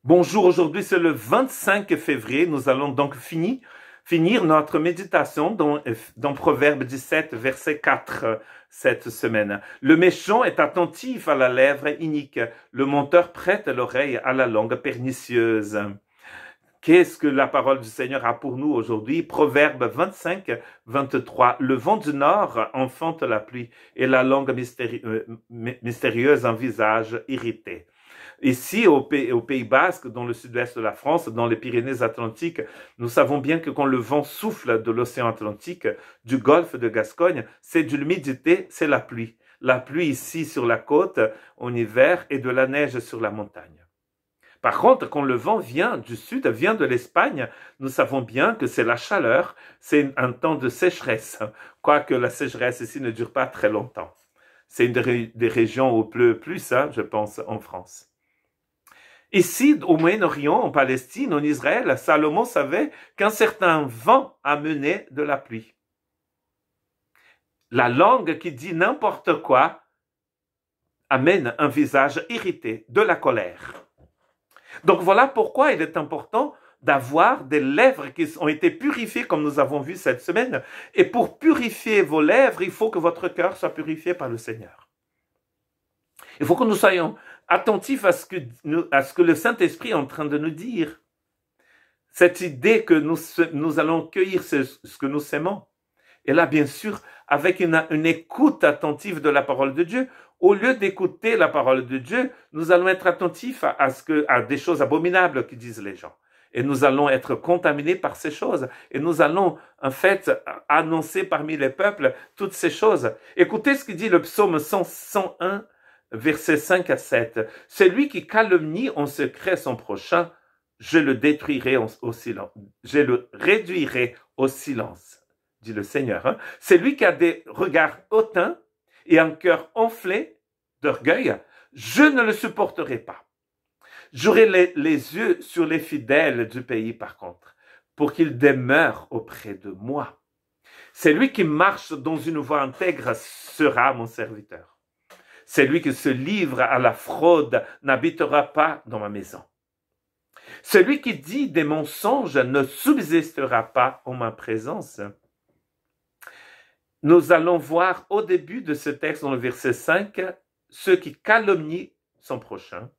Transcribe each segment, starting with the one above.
Bonjour, aujourd'hui c'est le 25 février. Nous allons donc finir notre méditation dans Proverbe 17, verset 4 cette semaine. Le méchant est attentif à la lèvre inique. Le menteur prête l'oreille à la langue pernicieuse. Qu'est-ce que la parole du Seigneur a pour nous aujourd'hui? Proverbe 25, 23. Le vent du nord enfante la pluie et la langue mystérieuse un visage irrité. Ici, au Pays Basque, dans le sud-ouest de la France, dans les Pyrénées-Atlantiques, nous savons bien que quand le vent souffle de l'océan Atlantique, du golfe de Gascogne, c'est de l'humidité, c'est la pluie. La pluie ici sur la côte en hiver et de la neige sur la montagne. Par contre, quand le vent vient du sud, vient de l'Espagne, nous savons bien que c'est la chaleur, c'est un temps de sécheresse, quoique la sécheresse ici ne dure pas très longtemps. C'est une des régions où il pleut plus, je pense, en France. Ici, au Moyen-Orient, en Palestine, en Israël, Salomon savait qu'un certain vent amenait de la pluie. La langue qui dit n'importe quoi amène un visage irrité, de la colère. Donc voilà pourquoi il est important d'avoir des lèvres qui ont été purifiées, comme nous avons vu cette semaine. Et pour purifier vos lèvres, il faut que votre cœur soit purifié par le Seigneur. Il faut que nous soyons attentifs à ce que le Saint-Esprit est en train de nous dire. Cette idée que nous allons cueillir ce que nous sèmons. Et là, bien sûr, avec une écoute attentive de la parole de Dieu, au lieu d'écouter la parole de Dieu, nous allons être attentifs à des choses abominables que disent les gens. Et nous allons être contaminés par ces choses. Et nous allons, en fait, annoncer parmi les peuples toutes ces choses. Écoutez ce que dit le psaume 101, versets 5 à 7. Celui qui calomnie en secret son prochain, je le détruirai au silence. Je le réduirai au silence, dit le Seigneur. C'est lui qui a des regards hautains et un cœur enflé d'orgueil. Je ne le supporterai pas. J'aurai les yeux sur les fidèles du pays, par contre, pour qu'ils demeurent auprès de moi. C'est lui qui marche dans une voie intègre sera mon serviteur. Celui qui se livre à la fraude n'habitera pas dans ma maison. Celui qui dit des mensonges ne subsistera pas en ma présence. Nous allons voir au début de ce texte, dans le verset 5, ceux qui calomnient son prochain,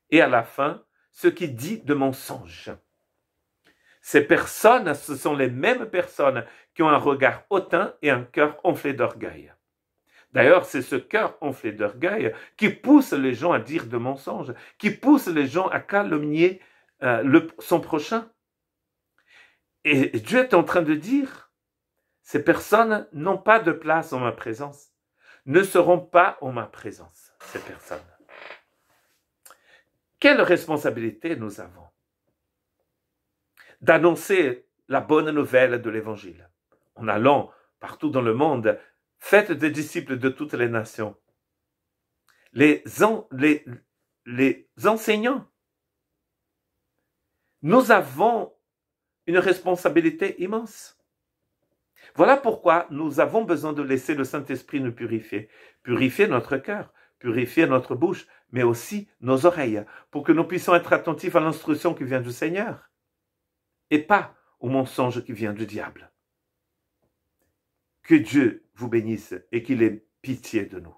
et à la fin, ceux qui disent de mensonges. Ces personnes, ce sont les mêmes personnes qui ont un regard hautain et un cœur enflé d'orgueil. D'ailleurs, c'est ce cœur enflé d'orgueil qui pousse les gens à dire de mensonges, qui pousse les gens à calomnier son prochain. Et Dieu est en train de dire, ces personnes n'ont pas de place en ma présence, ne seront pas en ma présence, ces personnes. Quelle responsabilité nous avons d'annoncer la bonne nouvelle de l'Évangile en allant partout dans le monde. Faites des disciples de toutes les nations. Les enseignants. Nous avons une responsabilité immense. Voilà pourquoi nous avons besoin de laisser le Saint-Esprit nous purifier. Purifier notre cœur, purifier notre bouche, mais aussi nos oreilles, pour que nous puissions être attentifs à l'instruction qui vient du Seigneur et pas au mensonge qui vient du diable. Que Dieu vous bénisse et qu'il ait pitié de nous.